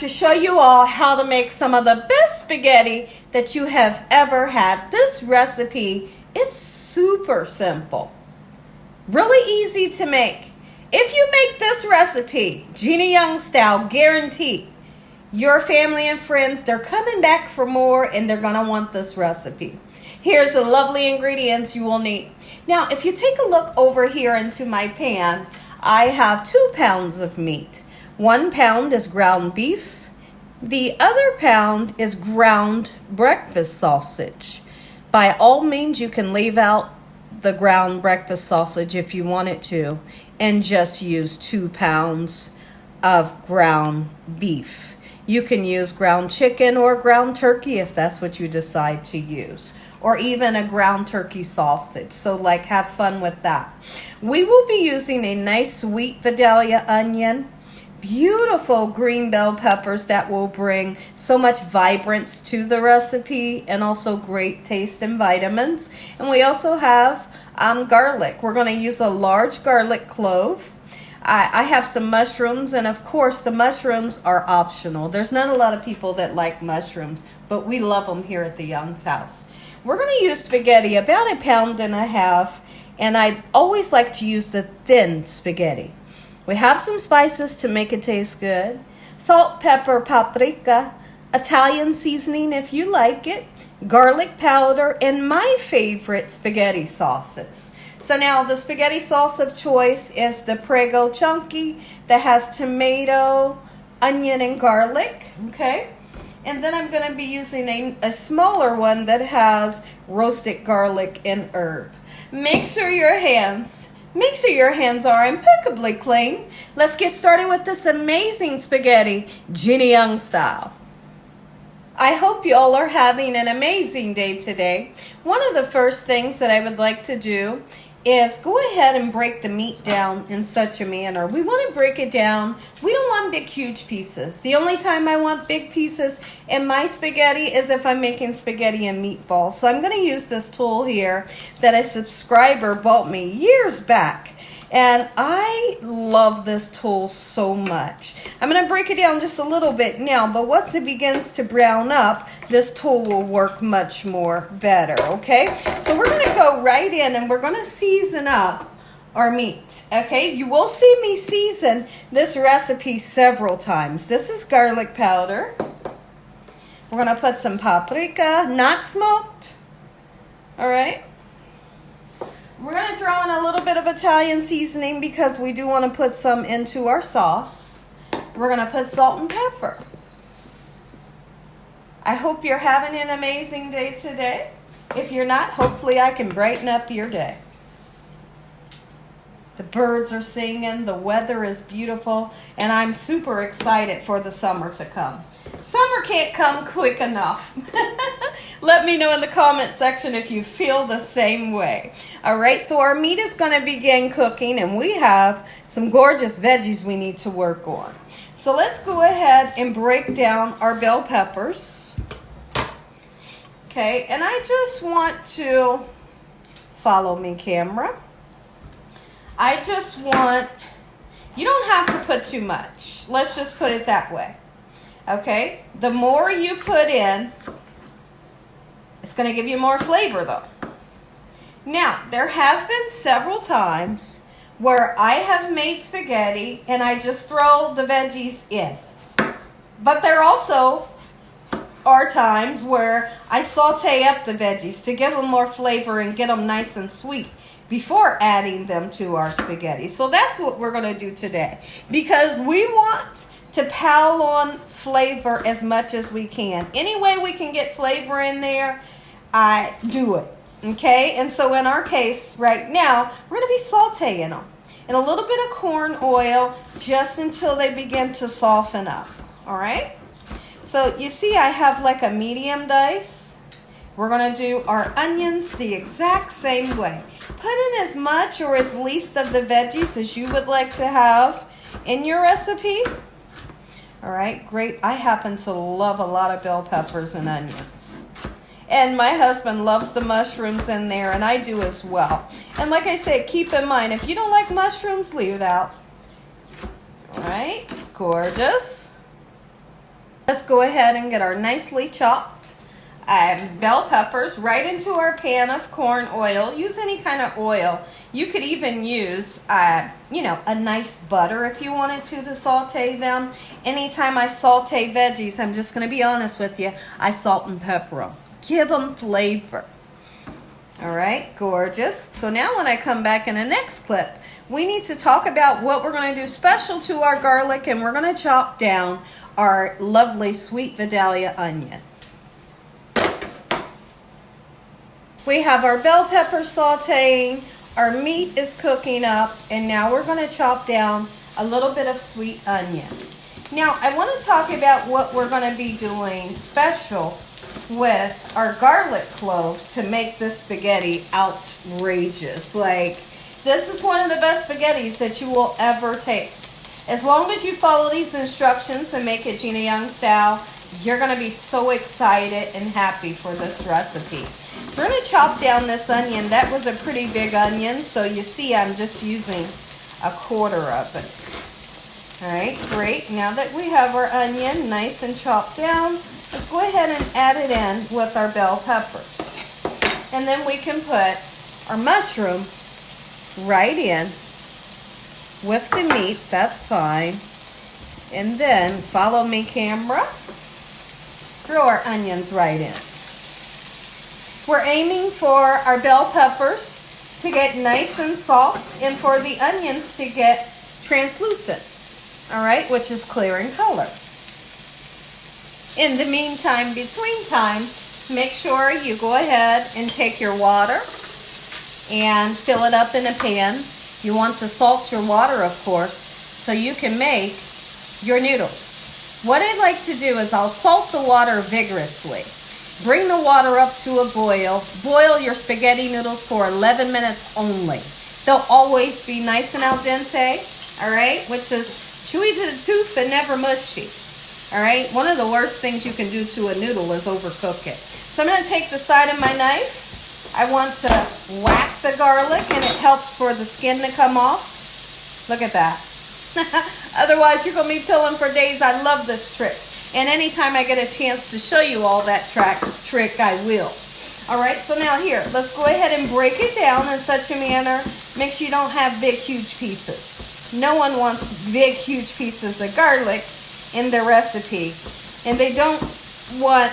to show you all how to make some of the best spaghetti that you have ever had. This recipe is super simple, really easy to make. If you make this recipe, Gina Young style, guaranteed, your family and friends, they're coming back for more and they're going to want this recipe. Here's the lovely ingredients you will need. Now, if you take a look over here into my pan, I have 2 pounds of meat. 1 pound is ground beef. The other pound is ground breakfast sausage. By all means, you can leave out the ground breakfast sausage if you wanted to and just use 2 pounds of ground beef. You can use ground chicken or ground turkey if that's what you decide to use, or even a ground turkey sausage. So have fun with that. We will be using a nice sweet Vidalia onion, beautiful green bell peppers that will bring so much vibrance to the recipe and also great taste and vitamins. And we also have garlic. We're going to use a large garlic clove. I have some mushrooms, and of course the mushrooms are optional. There's not a lot of people that like mushrooms, but we love them here at the Young's house. We're going to use spaghetti, about 1.5 pounds, and I always like to use the thin spaghetti. We have some spices to make it taste good. Salt, pepper, paprika, Italian seasoning if you like it, garlic powder, and my favorite spaghetti sauces. So now the spaghetti sauce of choice is the Prego Chunky that has tomato, onion, and garlic, okay? And then I'm going to be using a smaller one that has roasted garlic and herb. Make sure your hands are impeccably clean. Let's get started with this amazing spaghetti, Gina Young style. I hope you all are having an amazing day today. One of the first things that I would like to do is go ahead and break the meat down in such a manner. We want to break it down. We don't want big, huge pieces. The only time I want big pieces in my spaghetti is if I'm making spaghetti and meatballs. So I'm going to use this tool here that a subscriber bought me years back. And I love this tool so much. I'm going to break it down just a little bit now, but once it begins to brown up, this tool will work much more better, okay? So we're going to go right in and we're going to season up our meat, okay? You will see me season this recipe several times. This is garlic powder. We're going to put some paprika, not smoked, all right? We're going to throw in a little bit of Italian seasoning because we do want to put some into our sauce. We're going to put salt and pepper. I hope you're having an amazing day today. If you're not, hopefully I can brighten up your day. The birds are singing, the weather is beautiful, and I'm super excited for the summer to come. Summer can't come quick enough. Let me know in the comment section if you feel the same way. All right, so our meat is going to begin cooking, and we have some gorgeous veggies we need to work on. So let's go ahead and break down our bell peppers. Okay, and I just want to follow me, camera. I just want, you don't have to put too much. Let's just put it that way. Okay, the more you put in, it's going to give you more flavor though. Now, there have been several times where I have made spaghetti and I just throw the veggies in. But there also are times where I saute up the veggies to give them more flavor and get them nice and sweet before adding them to our spaghetti. So that's what we're going to do today, because we want to pile on flavor as much as we can. Any way we can get flavor in there, I do it. Okay, and so in our case right now, we're going to be sauteing them in a little bit of corn oil just until they begin to soften up. All right, so you see I have like a medium dice. We're going to do our onions the exact same way. Put in as much or as least of the veggies as you would like to have in your recipe. All right, great. I happen to love a lot of bell peppers and onions. And my husband loves the mushrooms in there, and I do as well. And like I said, keep in mind, if you don't like mushrooms, leave it out. All right, gorgeous. Let's go ahead and get our nicely chopped bell peppers right into our pan of corn oil. Use any kind of oil. You could even use, a nice butter if you wanted to saute them. Anytime I saute veggies, I'm just going to be honest with you, I salt and pepper them. Give them flavor. All right, gorgeous. So now when I come back in the next clip, we need to talk about what we're going to do special to our garlic, and we're going to chop down our lovely sweet Vidalia onion. We have our bell pepper sauteing, our meat is cooking up, and now we're going to chop down a little bit of sweet onion. Now I want to talk about what we're going to be doing special with our garlic clove to make this spaghetti outrageous. Like, this is one of the best spaghettis that you will ever taste. As long as you follow these instructions and make it Gina Young style, you're going to be so excited and happy for this recipe. We're going to chop down this onion. That was a pretty big onion, so you see I'm just using a quarter of it. Alright, great. Now that we have our onion nice and chopped down, let's go ahead and add it in with our bell peppers. And then we can put our mushroom right in with the meat, that's fine. And then, follow me camera, throw our onions right in. We're aiming for our bell peppers to get nice and soft and for the onions to get translucent, all right, which is clear in color. In the meantime, between time, make sure you go ahead and take your water and fill it up in a pan. You want to salt your water, of course, so you can make your noodles. What I like to do is I'll salt the water vigorously. Bring the water up to a boil. Boil your spaghetti noodles for 11 minutes only. They'll always be nice and al dente, all right, which is chewy to the tooth and never mushy. All right, one of the worst things you can do to a noodle is overcook it. So I'm going to take the side of my knife. I want to whack the garlic, and it helps for the skin to come off. Look at that. Otherwise, you're going to be peeling for days. I love this trick. And anytime I get a chance to show you all that trick, I will. All right, so now here, let's go ahead and break it down in such a manner. Make sure you don't have big, huge pieces. No one wants big, huge pieces of garlic in their recipe. And they don't want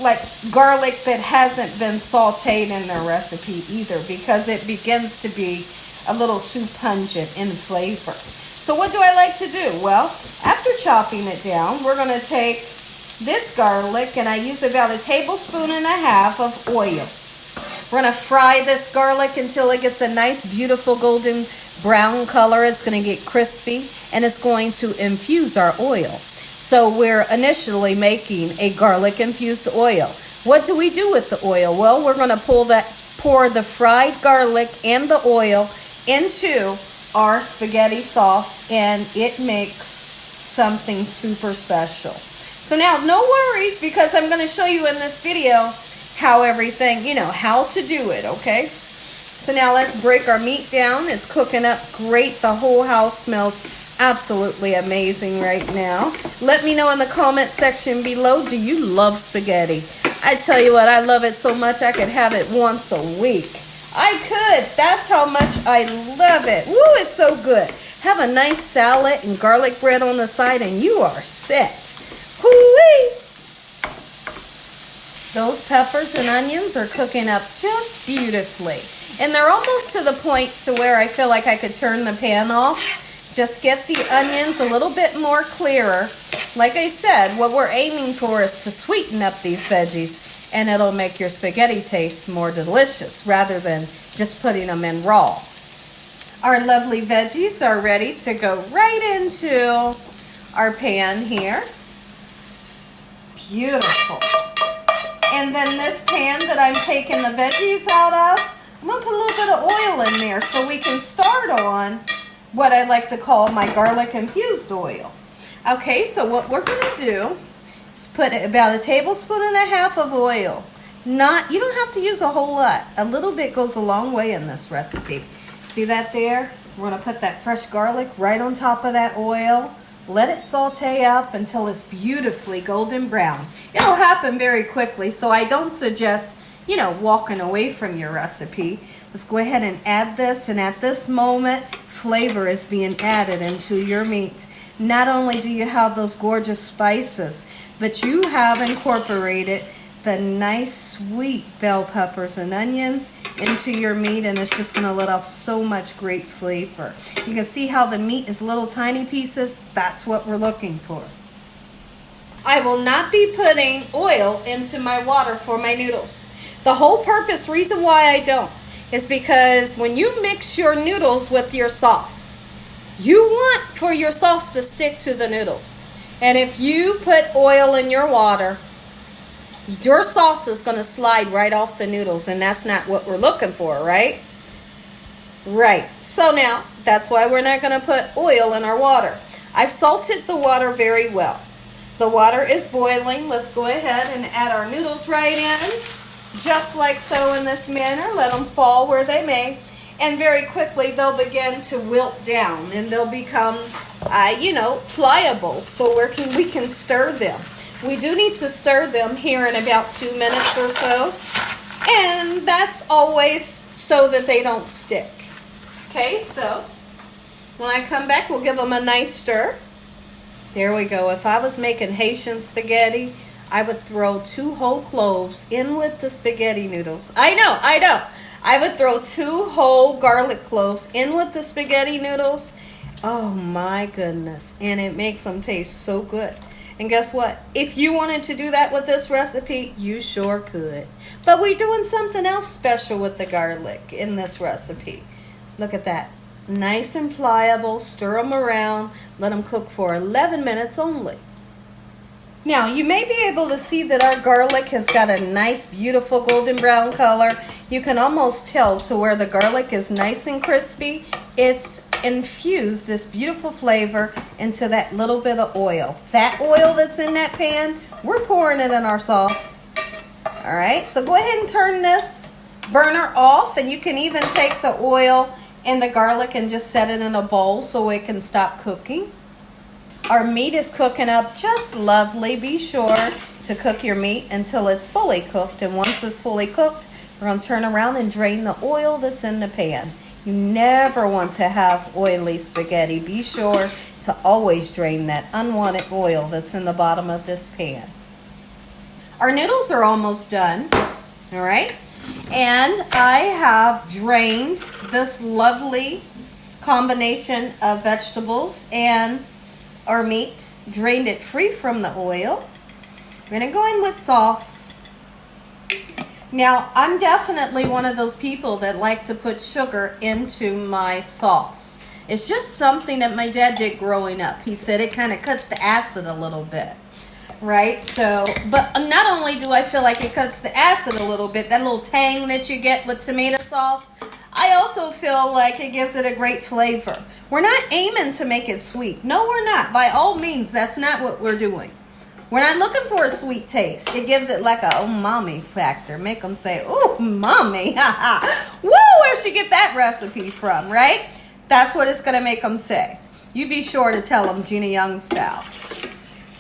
like garlic that hasn't been sauteed in their recipe either, because it begins to be a little too pungent in flavor. So what do I like to do? Well, after chopping it down, we're going to take this garlic, and I use about 1.5 tablespoons of oil. We're going to fry this garlic until it gets a nice, beautiful golden brown color. It's going to get crispy, and it's going to infuse our oil. So we're initially making a garlic infused oil. What do we do with the oil? Well, we're going to pour the fried garlic and the oil into our spaghetti sauce, and it makes something super special. So now, no worries, because I'm going to show you in this video how everything, how to do it, okay? So now let's break our meat down. It's cooking up great. The whole house smells absolutely amazing right now. Let me know in the comment section below, do you love spaghetti? I tell you what, I love it so much I could have it once a week. I could. That's how much I love it. Woo, it's so good. Have a nice salad and garlic bread on the side, and you are set. Hoo-wee! Those peppers and onions are cooking up just beautifully. And they're almost to the point to where I feel like I could turn the pan off. Just get the onions a little bit more clearer. Like I said, what we're aiming for is to sweeten up these veggies, and it'll make your spaghetti taste more delicious rather than just putting them in raw. Our lovely veggies are ready to go right into our pan here. Beautiful. And then this pan that I'm taking the veggies out of, I'm going to put a little bit of oil in there so we can start on what I like to call my garlic infused oil. Okay, so what we're going to do is put about 1.5 tablespoons of oil. You don't have to use a whole lot. A little bit goes a long way in this recipe. See that there? We're going to put that fresh garlic right on top of that oil. Let it saute up until it's beautifully golden brown. It'll happen very quickly, so I don't suggest, walking away from your recipe. Let's go ahead and add this, and at this moment, flavor is being added into your meat. Not only do you have those gorgeous spices, but you have incorporated the nice sweet bell peppers and onions into your meat, and it's just going to let off so much great flavor. You can see how the meat is little tiny pieces. That's what we're looking for. I will not be putting oil into my water for my noodles. The whole reason why I don't, is because when you mix your noodles with your sauce, you want for your sauce to stick to the noodles. And if you put oil in your water, your sauce is going to slide right off the noodles, and that's not what we're looking for, right? Right. So now, that's why we're not going to put oil in our water. I've salted the water very well. The water is boiling. Let's go ahead and add our noodles right in, just like so, in this manner. Let them fall where they may. And very quickly, they'll begin to wilt down, and they'll become, pliable, so we can stir them. We do need to stir them here in about 2 minutes or so, and that's always so that they don't stick. Okay, so when I come back, we'll give them a nice stir. There we go. If I was making Haitian spaghetti, I would throw 2 whole cloves in with the spaghetti noodles. I know. I would throw 2 whole garlic cloves in with the spaghetti noodles. Oh my goodness, and it makes them taste so good. And guess what? If you wanted to do that with this recipe, you sure could. But we're doing something else special with the garlic in this recipe. Look at that. Nice and pliable. Stir them around. Let them cook for 11 minutes only. Now, you may be able to see that our garlic has got a nice, beautiful golden brown color. You can almost tell to where the garlic is nice and crispy. It's infused this beautiful flavor into that little bit of oil. That oil that's in that pan, we're pouring it in our sauce. All right, so go ahead and turn this burner off, and you can even take the oil and the garlic and just set it in a bowl so it can stop cooking. Our meat is cooking up just lovely. Be sure to cook your meat until it's fully cooked, and once it's fully cooked, we're going to turn around and drain the oil that's in the pan. You never want to have oily spaghetti. Be sure to always drain that unwanted oil that's in the bottom of this pan. Our noodles are almost done, all right? And I have drained this lovely combination of vegetables and our meat, drained it free from the oil. We're going to go in with sauce. Now, I'm definitely one of those people that like to put sugar into my sauce. It's just something that my dad did growing up. He said it kind of cuts the acid a little bit, right? So, but not only do I feel like it cuts the acid a little bit, that little tang that you get with tomato sauce, I also feel like it gives it a great flavor. We're not aiming to make it sweet. No, we're not. By all means, that's not what we're doing. We're not looking for a sweet taste. It gives it like a umami factor. Make them say, "Ooh, mommy." Woo, where'd she get that recipe from, right? That's what it's going to make them say. You be sure to tell them Gina Young style.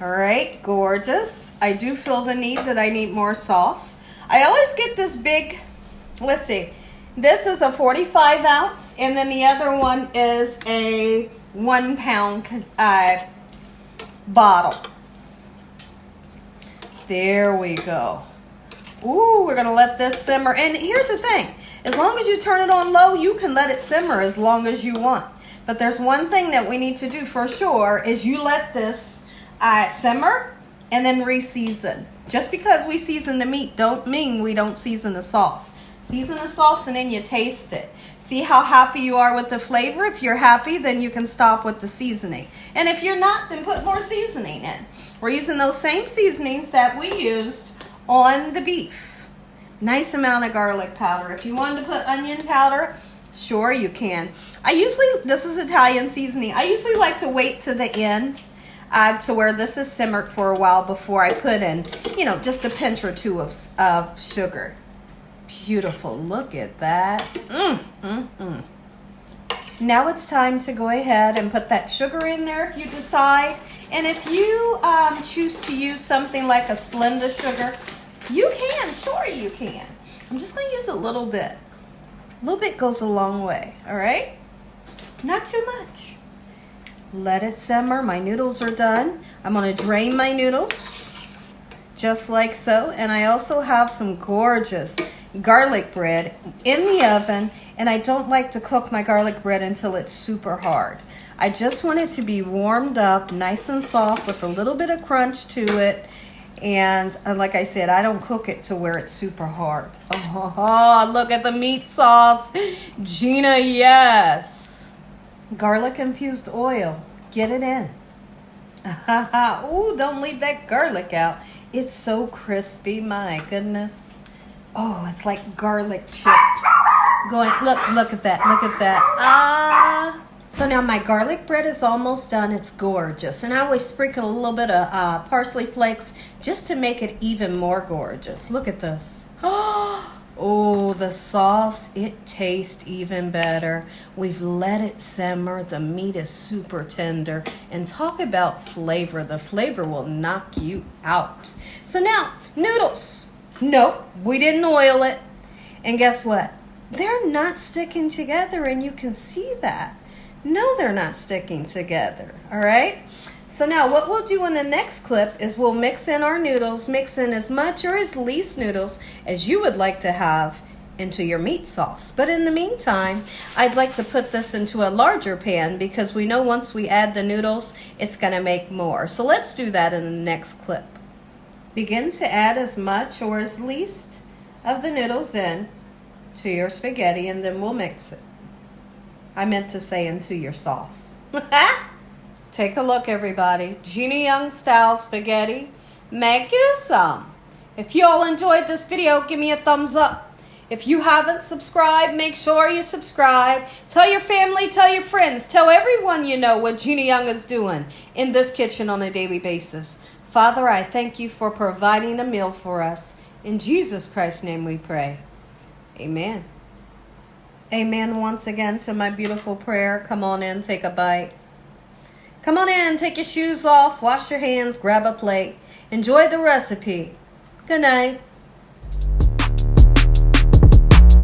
All right, gorgeous. I do feel the need that I need more sauce. I always get this big, let's see. This is a 45 ounce, and then the other one is a 1 pound bottle. There we go. Ooh, we're going to let this simmer. And here's the thing. As long as you turn it on low, you can let it simmer as long as you want. But there's one thing that we need to do for sure is you let this simmer and then re-season. Just because we season the meat don't mean we don't season the sauce. Season the sauce and then you taste it. See how happy you are with the flavor? If you're happy, then you can stop with the seasoning. And if you're not, then put more seasoning in. We're using those same seasonings that we used on the beef. Nice amount of garlic powder. If you wanted to put onion powder, sure you can. This is Italian seasoning. I usually like to wait to the end to where this is simmered for a while before I put in, just a pinch or two of sugar. Beautiful. Look at that. Now it's time to go ahead and put that sugar in there if you decide. And if you choose to use something like a Splenda sugar, you can, sure you can. I'm just going to use a little bit. A little bit goes a long way, all right? Not too much. Let it simmer. My noodles are done. I'm going to drain my noodles just like so. And I also have some gorgeous garlic bread in the oven, and I don't like to cook my garlic bread until it's super hard. I just want it to be warmed up, nice and soft with a little bit of crunch to it. And like I said, I don't cook it to where it's super hard. Oh, look at the meat sauce. Gina, yes. Garlic infused oil. Get it in. Ooh, don't leave that garlic out. It's so crispy, my goodness. Oh, it's like garlic chips. Look at that, look at that. Ah. So now my garlic bread is almost done. It's gorgeous. And I always sprinkle a little bit of parsley flakes just to make it even more gorgeous. Look at this. Oh, the sauce, it tastes even better. We've let it simmer. The meat is super tender. And talk about flavor. The flavor will knock you out. So now, noodles. Nope, we didn't oil it. And guess what? They're not sticking together, and you can see that. No, they're not sticking together, all right? So now what we'll do in the next clip is we'll mix in our noodles, mix in as much or as least noodles as you would like to have into your meat sauce. But in the meantime, I'd like to put this into a larger pan because we know once we add the noodles, it's going to make more. So let's do that in the next clip. Begin to add as much or as least of the noodles in to your spaghetti, and then we'll mix it. I meant to say into your sauce. Take a look, everybody. Gina Young style spaghetti. Make you some. If you all enjoyed this video, give me a thumbs up. If you haven't subscribed, make sure you subscribe. Tell your family, tell your friends, tell everyone you know what Gina Young is doing in this kitchen on a daily basis. Father, I thank you for providing a meal for us. In Jesus Christ's name we pray. Amen. Amen once again to my beautiful prayer. Come on in, take a bite. Come on in, take your shoes off, wash your hands, grab a plate. Enjoy the recipe. Good night.